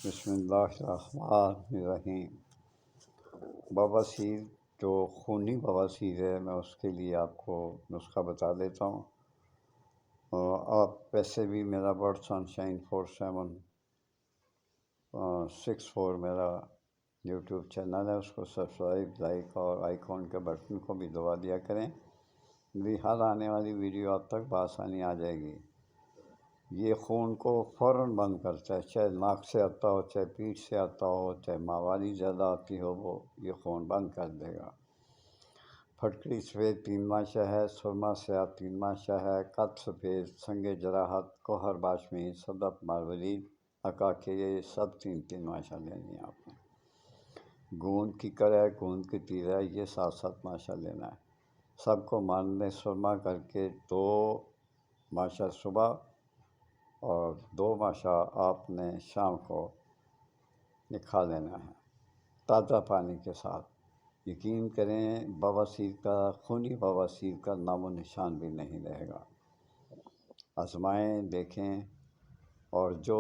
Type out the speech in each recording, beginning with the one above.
بسم اللہ الرحمن الرحیم۔ بواسیر جو خونی بواسیر ہے، میں اس کے لیے آپ کو نسخہ بتا دیتا ہوں۔ آپ ویسے بھی میرا برڈ سنشائن 4764 میرا یوٹیوب چینل ہے، اس کو سبسکرائب، لائک اور آئیکن کے بٹن کو بھی دبا دیا کریں، میری ہر آنے والی ویڈیو آپ تک بآسانی آ جائے گی۔ یہ خون کو فوراً بند کرتا ہے، چاہے ناک سے آتا ہو، چاہے پیٹھ سے آتا ہو، چاہے ماوالی زیادہ آتی ہو، وہ یہ خون بند کر دے گا۔ پھٹکری سفید 3 ماشا ہے، سرما سیاہ 3 ماشا ہے، قد سفید، سنگ جراحت، کوہر باشمی، صدف مارورید، عکاکے، یہ سب 3 ماشا لینی ہے آپ نے۔ گوند کی کرے، گوند کی تیر ہے، یہ 7 ماشا لینا ہے۔ سب کو ماننے سرما کر کے 2 ماشا صبح اور 2 ماشا آپ نے شام کو کھا لینا ہے تازہ پانی کے ساتھ۔ یقین کریں، بواسیر کا، خونی بواسیر کا نام و نشان بھی نہیں رہے گا۔ آزمائیں، دیکھیں، اور جو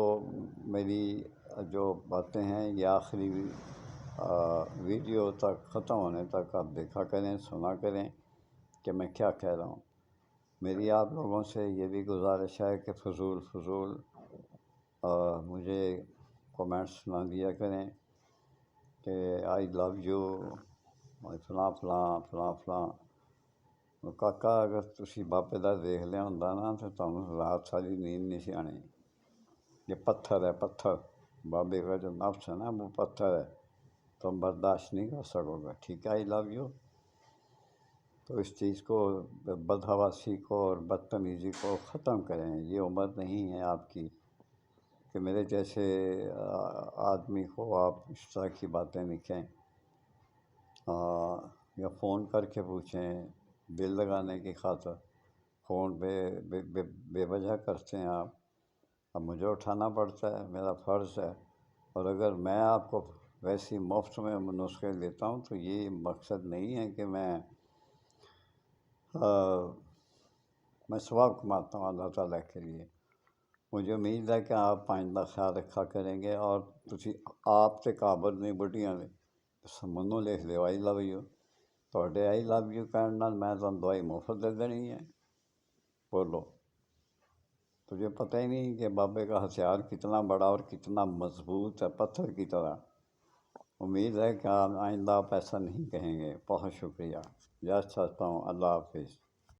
میری جو باتیں ہیں یہ آخری ویڈیو تک ختم ہونے تک آپ دیکھا کریں، سنا کریں کہ میں کیا کہہ رہا ہوں۔ میری آپ لوگوں سے یہ بھی گزارش ہے کہ فضول مجھے کومنٹس نہ دیا کریں کہ آئی لو یو، فلاں فلاں فلاں فلاں۔ کاکا اگر تسی بابے دا دیکھ لیا ہوندا نا تو تمہیں رات ساری نیند نہیں سی آنی۔ یہ پتھر ہے، پتھر، بابے کا جو نفس ہے نا وہ پتھر ہے، تم برداشت نہیں کر سکو گے، ٹھیک ہے؟ آئی لو یو۔ تو اس چیز کو، بدحواسی کو اور بدتمیزی کو ختم کریں۔ یہ عمر نہیں ہے آپ کی کہ میرے جیسے آدمی کو آپ اس طرح کی باتیں لکھیں یا فون کر کے پوچھیں بل لگانے کی خاطر۔ فون بے وجہ کرتے ہیں آپ، اب مجھے اٹھانا پڑتا ہے، میرا فرض ہے۔ اور اگر میں آپ کو ویسی مفت میں نسخے لیتا ہوں تو یہ مقصد نہیں ہے کہ میں ثواب کماتا ہوں اللہ تعالیٰ کے لیے۔ مجھے امید ہے کہ آپ آئندہ خیال رکھا کریں گے، اور تسی آپ تے قابل نہیں بڑھیاں نے منوں لکھ لو آئی لو یو۔ تھوڑے آئی لو یو کہنے نال میں تمہیں دوائی مفت دے دینی ہے؟ بولو، تجھے پتہ ہی نہیں کہ بابے کا ہتھیار کتنا بڑا اور کتنا مضبوط ہے، پتھر کی طرح۔ امید ہے کہ آئندہ آپ ایسا نہیں کہیں گے۔ بہت شکریہ، اجازت چاہتا ہوں، اللہ حافظ۔